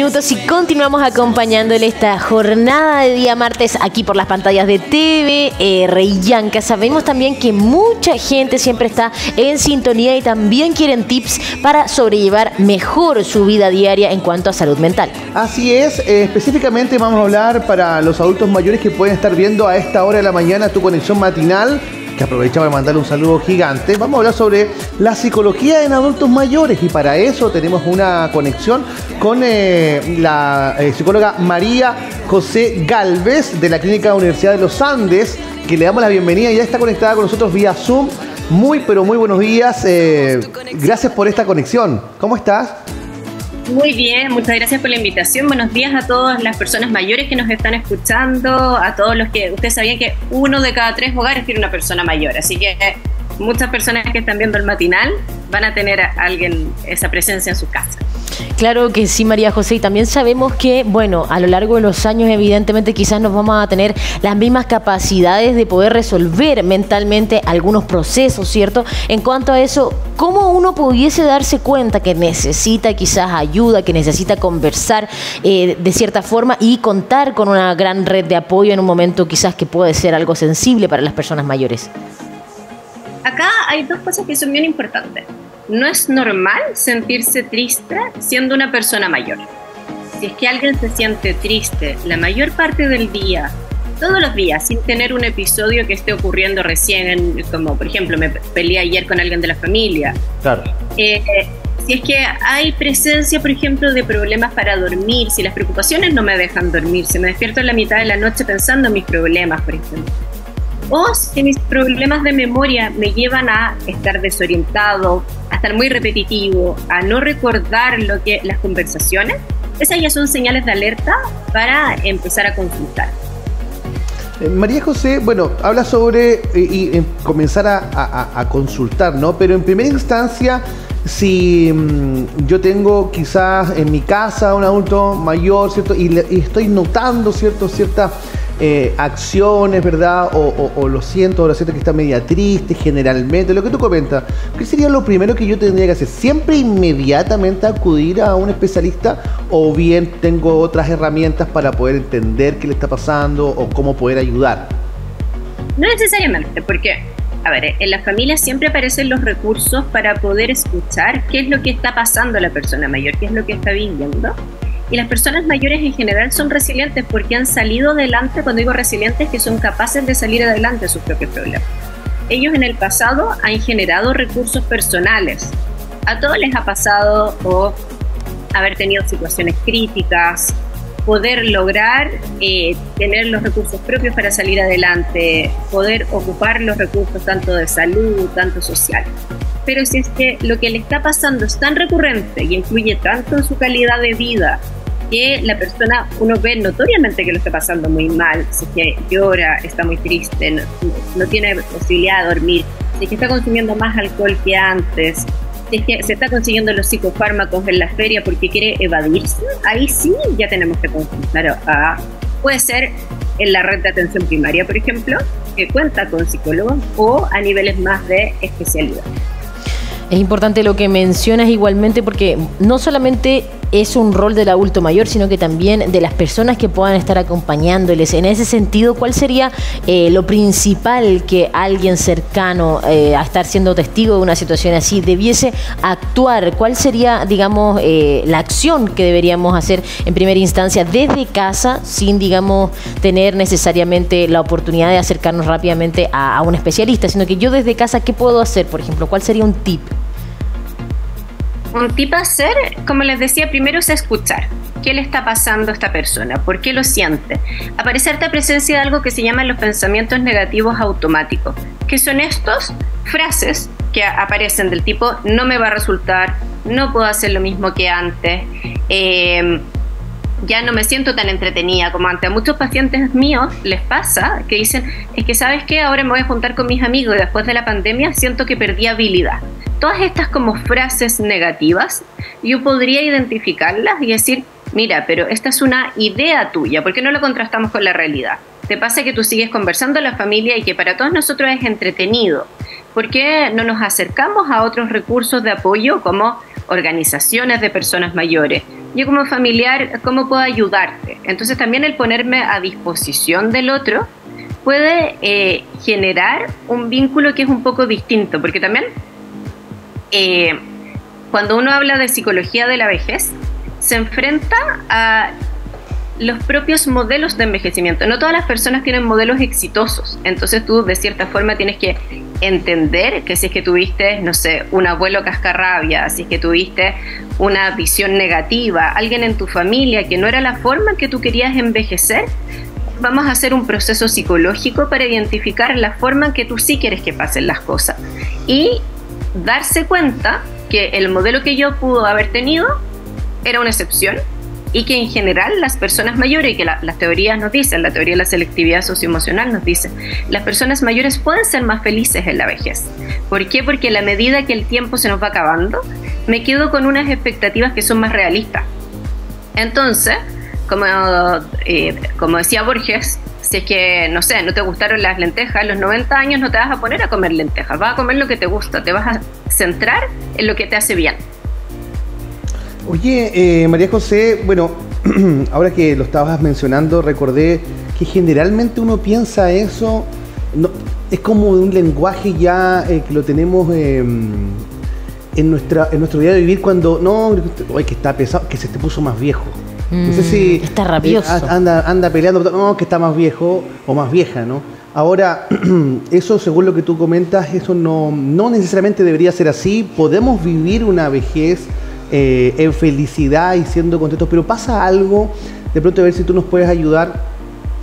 Minutos y continuamos acompañándole esta jornada de día martes aquí por las pantallas de TVR y Yanka. Sabemos también que mucha gente siempre está en sintonía y también quieren tips para sobrellevar mejor su vida diaria en cuanto a salud mental. Así es, específicamente vamos a hablar para los adultos mayores que pueden estar viendo a esta hora de la mañana tu conexión matinal, que aprovechaba de mandarle un saludo gigante. Vamos a hablar sobre la psicología en adultos mayores y para eso tenemos una conexión con la psicóloga María José Galvez de la Clínica Universidad de los Andes, que le damos la bienvenida. Ya está conectada con nosotros vía Zoom. Muy buenos días. Gracias por esta conexión. ¿Cómo estás? Muy bien, muchas gracias por la invitación. Buenos días a todas las personas mayores que nos están escuchando, a todos los que ustedes sabían que 1 de cada 3 hogares tiene una persona mayor, así que muchas personas que están viendo el matinal van a tener a alguien, esa presencia en su casa. Claro que sí, María José, y también sabemos que, bueno, a lo largo de los años evidentemente quizás nos vamos a tener las mismas capacidades de poder resolver mentalmente algunos procesos, ¿cierto? En cuanto a eso, ¿cómo uno pudiese darse cuenta que necesita quizás ayuda, que necesita conversar de cierta forma y contar con una gran red de apoyo en un momento quizás que puede ser algo sensible para las personas mayores? Acá hay dos cosas que son bien importantes. No es normal sentirse triste siendo una persona mayor. Si es que alguien se siente triste la mayor parte del día, todos los días, sin tener un episodio que esté ocurriendo recién, como por ejemplo me peleé ayer con alguien de la familia. Claro. Si es que hay presencia, por ejemplo, de problemas para dormir, si las preocupaciones no me dejan dormir, si me despierto en la mitad de la noche pensando en mis problemas, por ejemplo. O si mis problemas de memoria me llevan a estar desorientado, a estar muy repetitivo, a no recordar las conversaciones, esas ya son señales de alerta para empezar a consultar. María José, bueno, habla sobre comenzar a consultar, ¿no? Pero en primera instancia, si yo tengo quizás en mi casa un adulto mayor, ¿cierto? Y estoy notando, ¿cierto? Ciertas acciones, ¿verdad? O lo siento que está media triste generalmente, lo que tú comentas, ¿qué sería lo primero que yo tendría que hacer? ¿Siempre inmediatamente acudir a un especialista o bien tengo otras herramientas para poder entender qué le está pasando o cómo poder ayudar? No necesariamente, porque, a ver, en la familia siempre aparecen los recursos para poder escuchar qué es lo que está pasando a la persona mayor, qué es lo que está viviendo. Y las personas mayores en general son resilientes porque han salido adelante. Cuando digo resilientes, que son capaces de salir adelante de sus propios problemas. Ellos en el pasado han generado recursos personales. A todos les ha pasado o haber tenido situaciones críticas, poder lograr tener los recursos propios para salir adelante, poder ocupar los recursos tanto de salud, tanto social. Pero si es que lo que le está pasando es tan recurrente y influye tanto en su calidad de vida, que la persona, uno ve notoriamente que lo está pasando muy mal, si es que llora, está muy triste, no tiene posibilidad de dormir, si es que está consumiendo más alcohol que antes, si es que se está consiguiendo los psicofármacos en la feria porque quiere evadirse, ahí sí ya tenemos que consultar. Puede ser en la red de atención primaria, por ejemplo, que cuenta con psicólogos, o a niveles más de especialidad. Es importante lo que mencionas igualmente porque no solamente es un rol del adulto mayor, sino que también de las personas que puedan estar acompañándoles. En ese sentido, ¿cuál sería lo principal que alguien cercano a estar siendo testigo de una situación así debiese actuar? ¿Cuál sería, digamos, la acción que deberíamos hacer en primera instancia desde casa sin, digamos, tener necesariamente la oportunidad de acercarnos rápidamente a un especialista, sino que yo desde casa, ¿qué puedo hacer, por ejemplo? ¿Cuál sería un tip? Un tip a hacer, como les decía, primero es escuchar. ¿Qué le está pasando a esta persona? ¿Por qué lo siente? Aparece harta presencia de algo que se llaman los pensamientos negativos automáticos, que son estos frases que aparecen del tipo: no me va a resultar, no puedo hacer lo mismo que antes, ya no me siento tan entretenida como antes. A muchos pacientes míos les pasa que dicen: es que ¿sabes qué? Ahora me voy a juntar con mis amigos y después de la pandemia siento que perdí habilidad. Todas estas como frases negativas, yo podría identificarlas y decir: mira, pero esta es una idea tuya, ¿por qué no lo contrastamos con la realidad? ¿Te pasa que tú sigues conversando en la familia y que para todos nosotros es entretenido? ¿Por qué no nos acercamos a otros recursos de apoyo como organizaciones de personas mayores, yo como familiar, ¿cómo puedo ayudarte? Entonces también el ponerme a disposición del otro puede generar un vínculo que es un poco distinto, porque también cuando uno habla de psicología de la vejez, se enfrenta a los propios modelos de envejecimiento. No todas las personas tienen modelos exitosos, entonces tú de cierta forma tienes que entender que si es que tuviste, no sé, un abuelo cascarrabia, si es que tuviste una visión negativa, alguien en tu familia que no era la forma en que tú querías envejecer, vamos a hacer un proceso psicológico para identificar la forma en que tú sí quieres que pasen las cosas y darse cuenta que el modelo que yo pudo haber tenido era una excepción y que en general las personas mayores, y que las teorías nos dicen, la teoría de la selectividad socioemocional nos dice, las personas mayores pueden ser más felices en la vejez. ¿Por qué? Porque a la medida que el tiempo se nos va acabando, me quedo con unas expectativas que son más realistas. Entonces, como decía Borges, si es que, no sé, no te gustaron las lentejas, a los 90 años no te vas a poner a comer lentejas, vas a comer lo que te gusta, te vas a centrar en lo que te hace bien. Oye, María José, bueno, ahora que lo estabas mencionando, recordé que generalmente uno piensa eso, no, es como un lenguaje ya que lo tenemos en nuestro día de vivir cuando, no, oye, que está pesado, que se te puso más viejo. No sé si está rabioso. Anda peleando, no, que está más viejo o más vieja, ¿no? Ahora, eso según lo que tú comentas, eso no necesariamente debería ser así. Podemos vivir una vejez en felicidad y siendo contentos, pero pasa algo, de pronto a ver si tú nos puedes ayudar,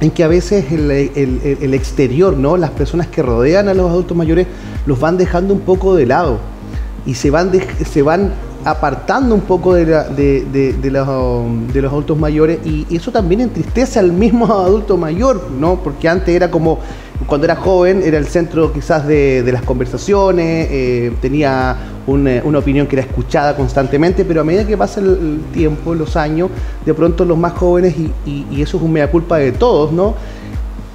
en que a veces el exterior, ¿no? Las personas que rodean a los adultos mayores los van dejando un poco de lado y se van apartando un poco de los adultos mayores, y eso también entristece al mismo adulto mayor, ¿no? Porque antes era como, cuando era joven, era el centro quizás de las conversaciones, tenía una opinión que era escuchada constantemente, pero a medida que pasa el tiempo, los años, de pronto los más jóvenes, y eso es un mea culpa de todos, ¿no?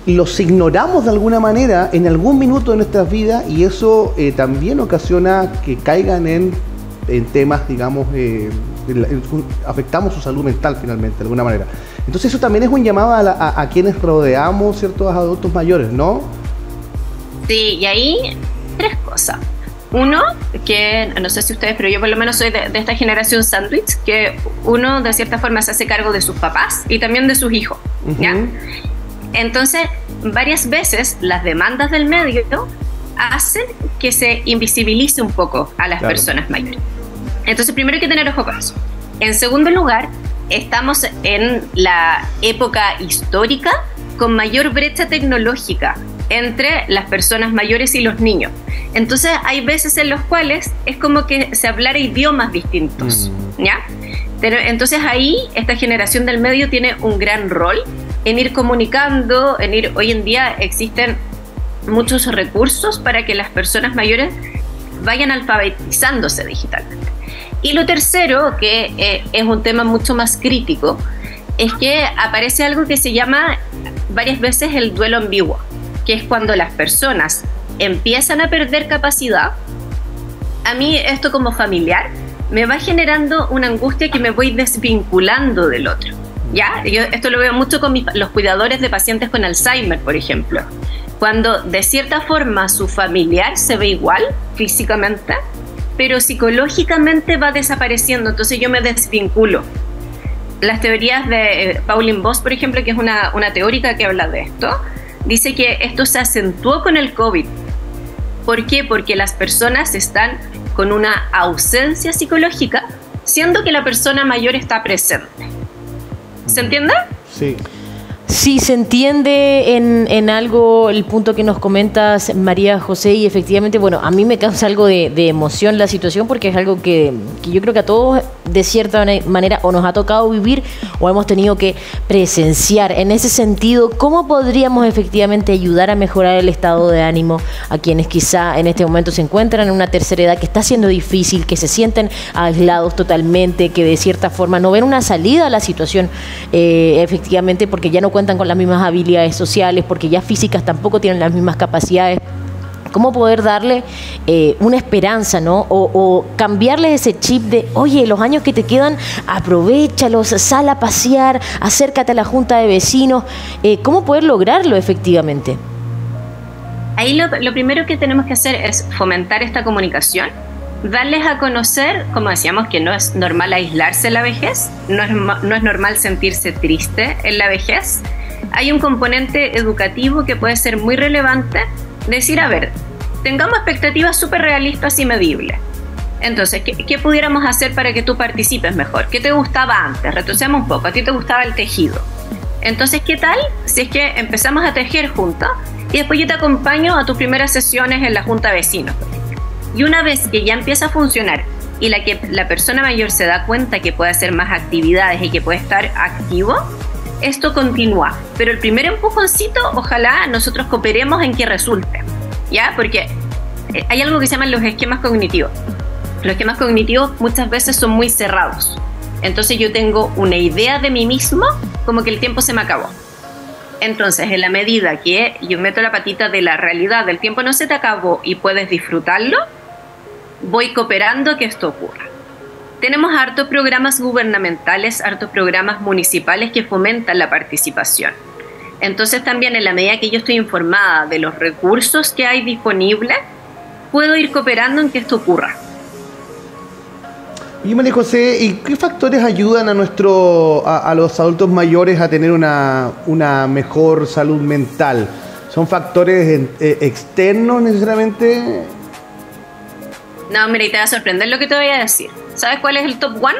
Los ignoramos de alguna manera en algún minuto de nuestras vidas, y eso también ocasiona que caigan en temas, digamos, afectamos su salud mental finalmente, de alguna manera. Entonces eso también es un llamado a quienes rodeamos ciertos adultos mayores, ¿no? Sí, y ahí tres cosas. Uno, que no sé si ustedes, pero yo por lo menos soy de esta generación sándwich, que uno de cierta forma se hace cargo de sus papás y también de sus hijos, ¿ya? Entonces, varias veces las demandas del medio hacen que se invisibilice un poco a las personas mayores. Entonces, primero hay que tener ojo con eso. En segundo lugar, estamos en la época histórica con mayor brecha tecnológica entre las personas mayores y los niños. Entonces, hay veces en los cuales es como que se hablara idiomas distintos, ¿ya? Pero, entonces, ahí esta generación del medio tiene un gran rol en ir comunicando, hoy en día existen muchos recursos para que las personas mayores vayan alfabetizándose digitalmente. Y lo tercero, que es un tema mucho más crítico, es que aparece algo que se llama varias veces el duelo ambiguo, que es cuando las personas empiezan a perder capacidad. A mí esto como familiar me va generando una angustia que me voy desvinculando del otro, ¿ya? Yo esto lo veo mucho con los cuidadores de pacientes con Alzheimer, por ejemplo. Cuando de cierta forma su familiar se ve igual físicamente, pero psicológicamente va desapareciendo, entonces yo me desvinculo. Las teorías de Pauline Boss, por ejemplo, que es una teórica que habla de esto, dice que esto se acentuó con el COVID. ¿Por qué? Porque las personas están con una ausencia psicológica, siendo que la persona mayor está presente. ¿Se entiende? Sí. Sí, se entiende en algo el punto que nos comentas, María José, y efectivamente, bueno, a mí me causa algo de emoción la situación, porque es algo que yo creo que a todos de cierta manera o nos ha tocado vivir o hemos tenido que presenciar. En ese sentido, ¿cómo podríamos efectivamente ayudar a mejorar el estado de ánimo a quienes quizá en este momento se encuentran en una tercera edad que está siendo difícil, que se sienten aislados totalmente, que de cierta forma no ven una salida a la situación, efectivamente, porque ya no cuentan con las mismas habilidades sociales, porque ya físicas tampoco tienen las mismas capacidades? cómo poder darle una esperanza, ¿no? O cambiarles ese chip de, oye, los años que te quedan, aprovéchalos, sal a pasear, acércate a la junta de vecinos. ¿Cómo poder lograrlo efectivamente? Ahí lo primero que tenemos que hacer es fomentar esta comunicación, darles a conocer, como decíamos, que no es normal aislarse en la vejez, no es normal sentirse triste en la vejez. Hay un componente educativo que puede ser muy relevante, decir, a ver, tengamos expectativas súper realistas y medibles. Entonces, ¿qué pudiéramos hacer para que tú participes mejor? ¿Qué te gustaba antes? Retrocedamos un poco, a ti te gustaba el tejido. Entonces, ¿qué tal si es que empezamos a tejer juntos y después yo te acompaño a tus primeras sesiones en la junta de vecinos? Y una vez que ya empieza a funcionar y la persona mayor se da cuenta que puede hacer más actividades y que puede estar activo, esto continúa. Pero el primer empujoncito, ojalá nosotros cooperemos en que resulte, ¿ya? Porque hay algo que se llaman los esquemas cognitivos. Los esquemas cognitivos muchas veces son muy cerrados. Entonces yo tengo una idea de mí mismo como que el tiempo se me acabó. Entonces, en la medida que yo meto la patita de la realidad, del tiempo no se te acabó y puedes disfrutarlo, voy cooperando a que esto ocurra. Tenemos hartos programas gubernamentales, hartos programas municipales que fomentan la participación. Entonces también en la medida que yo estoy informada de los recursos que hay disponibles, puedo ir cooperando en que esto ocurra. Y María José, ¿y qué factores ayudan a los adultos mayores a tener una mejor salud mental? ¿Son factores externos necesariamente? No, mira, y te va a sorprender lo que te voy a decir. ¿Sabes cuál es el top one?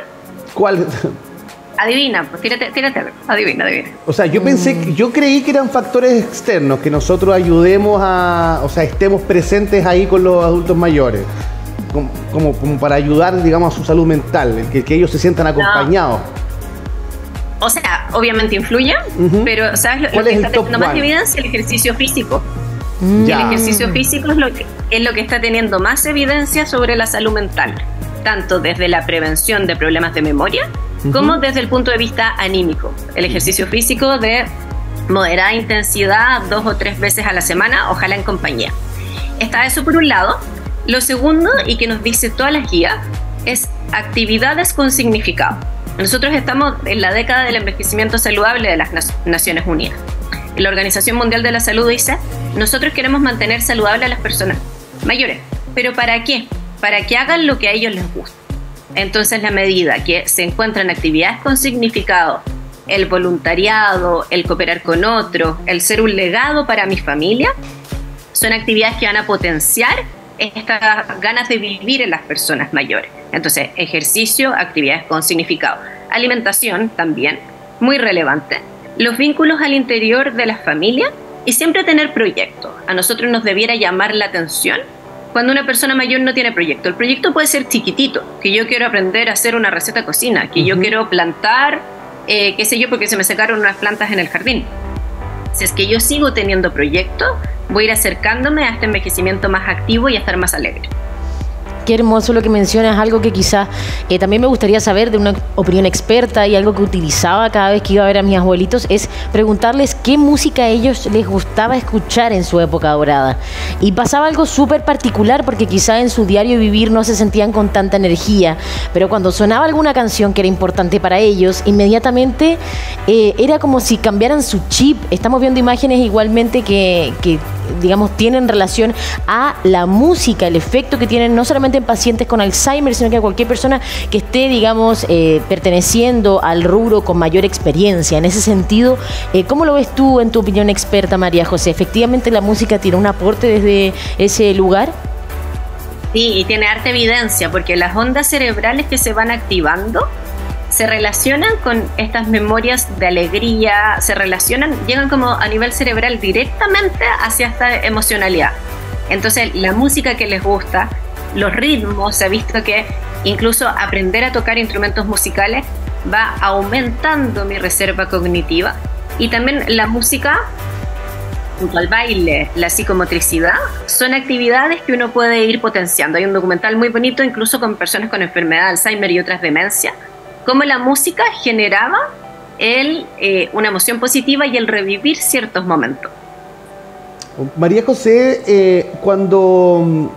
¿Cuál? Adivina, pues tírate, adivina. O sea, yo creí que eran factores externos, que nosotros ayudemos estemos presentes ahí con los adultos mayores. Como para ayudar, digamos, a su salud mental, que ellos se sientan acompañados. No. O sea, obviamente influye, pero ¿sabes lo que está teniendo más evidencia? El ejercicio físico. El ejercicio físico es lo que está teniendo más evidencia sobre la salud mental, tanto desde la prevención de problemas de memoria como desde el punto de vista anímico. El ejercicio físico de moderada intensidad 2 o 3 veces a la semana, ojalá en compañía. Está eso por un lado. Lo segundo, y que nos dice todas las guías, es actividades con significado. Nosotros estamos en la década del envejecimiento saludable de las Naciones Unidas. La Organización Mundial de la Salud dice, nosotros queremos mantener saludable a las personas mayores. ¿Pero para qué? Para que hagan lo que a ellos les gusta. Entonces, la medida que se encuentran actividades con significado, el voluntariado, el cooperar con otros, el ser un legado para mi familia, son actividades que van a potenciar estas ganas de vivir en las personas mayores. Entonces, ejercicio, actividades con significado. Alimentación también, muy relevante. Los vínculos al interior de las familias y siempre tener proyectos. A nosotros nos debiera llamar la atención cuando una persona mayor no tiene proyecto. El proyecto puede ser chiquitito, que yo quiero aprender a hacer una receta de cocina, que yo quiero plantar, qué sé yo, porque se me secaron unas plantas en el jardín. Si es que yo sigo teniendo proyectos, voy a ir acercándome a este envejecimiento más activo y a estar más alegre. Qué hermoso lo que mencionas, algo que quizás también me gustaría saber de una opinión experta y algo que utilizaba cada vez que iba a ver a mis abuelitos, es preguntarles qué música a ellos les gustaba escuchar en su época dorada. Y pasaba algo súper particular porque quizás en su diario vivir no se sentían con tanta energía, pero cuando sonaba alguna canción que era importante para ellos, inmediatamente era como si cambiaran su chip. Estamos viendo imágenes igualmente que digamos, tienen relación a la música, el efecto que tienen no solamente en pacientes con Alzheimer, sino que a cualquier persona que esté, digamos, perteneciendo al rubro con mayor experiencia. En ese sentido, ¿cómo lo ves tú en tu opinión experta, María José? ¿Efectivamente la música tiene un aporte desde ese lugar? Sí, y tiene harta evidencia, porque las ondas cerebrales que se van activando se relacionan con estas memorias de alegría, llegan como a nivel cerebral directamente hacia esta emocionalidad. Entonces, la música que les gusta, los ritmos, se ha visto que incluso aprender a tocar instrumentos musicales va aumentando mi reserva cognitiva. Y también la música, junto al baile, la psicomotricidad, son actividades que uno puede ir potenciando. Hay un documental muy bonito, incluso con personas con enfermedad de Alzheimer y otras demencias, cómo la música generaba una emoción positiva y el revivir ciertos momentos. María José, cuando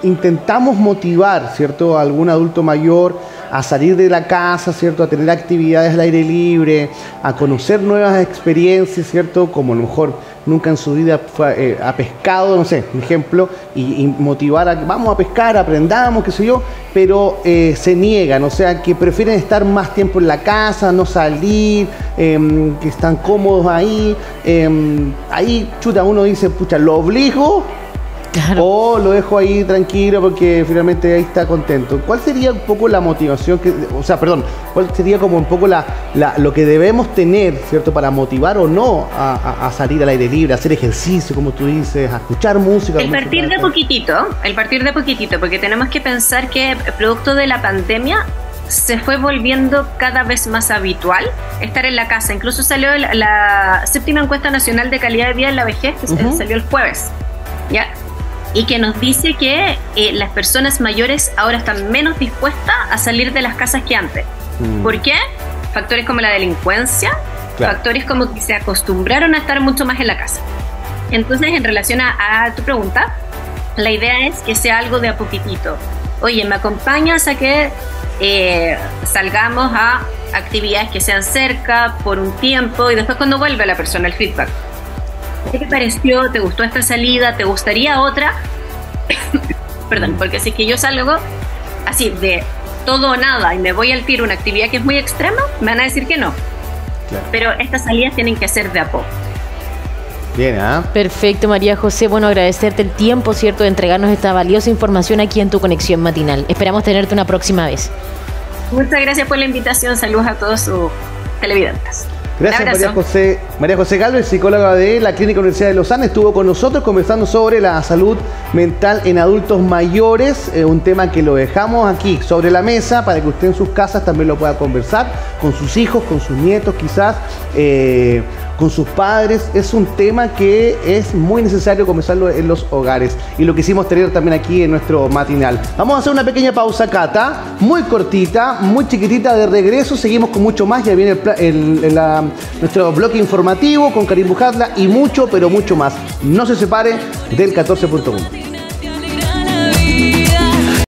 intentamos motivar, ¿cierto?, a algún adulto mayor a salir de la casa, ¿cierto?, a tener actividades al aire libre, a conocer nuevas experiencias, ¿cierto?, como a lo mejor nunca en su vida ha pescado, no sé, un ejemplo, y motivar a que vamos a pescar, aprendamos, qué sé yo, pero se niegan, o sea, que prefieren estar más tiempo en la casa, no salir, que están cómodos ahí. Ahí, chuta, uno dice, pucha, ¿lo obligo? Claro. O lo dejo ahí tranquilo porque finalmente ahí está contento. ¿Cuál sería un poco la motivación cuál sería como un poco lo que debemos tener, ¿cierto?, para motivar o no a salir al aire libre, a hacer ejercicio, como tú dices, a escuchar música? El partir de poquitito, porque tenemos que pensar que producto de la pandemia se fue volviendo cada vez más habitual estar en la casa. Incluso salió la 7ª encuesta nacional de calidad de vida en la vejez, que salió el jueves, ¿ya? Y que nos dice que las personas mayores ahora están menos dispuestas a salir de las casas que antes. ¿Por qué? Factores como la delincuencia, claro. Factores como que se acostumbraron a estar mucho más en la casa. Entonces, en relación a tu pregunta, la idea es que sea algo de a poquitito. Oye, ¿me acompañas a que salgamos a actividades que sean cerca por un tiempo? Y después, cuando vuelve la persona, el feedback. ¿Qué te pareció? ¿Te gustó esta salida? ¿Te gustaría otra? Perdón, porque si es que yo salgo así de todo o nada y me voy al tiro a una actividad que es muy extrema, me van a decir que no. Claro. Pero estas salidas tienen que ser de a poco. Bien, ¿ah? Perfecto, María José. Bueno, agradecerte el tiempo, ¿cierto?, de entregarnos esta valiosa información aquí en tu Conexión Matinal. Esperamos tenerte una próxima vez. Muchas gracias por la invitación. Saludos a todos sus televidentes. Gracias, María José Galvez, psicóloga de la Clínica Universidad de Lausanne, estuvo con nosotros conversando sobre la salud mental en adultos mayores, un tema que lo dejamos aquí sobre la mesa para que usted en sus casas también lo pueda conversar con sus hijos, con sus nietos quizás, con sus padres. Es un tema que es muy necesario conversarlo en los hogares y lo quisimos tener también aquí en nuestro matinal. Vamos a hacer una pequeña pausa, Cata, muy cortita, muy chiquitita. De regreso seguimos con mucho más. Ya viene nuestro bloque informativo con Karim Bujatla y mucho, pero mucho más. No se separe del 14.1.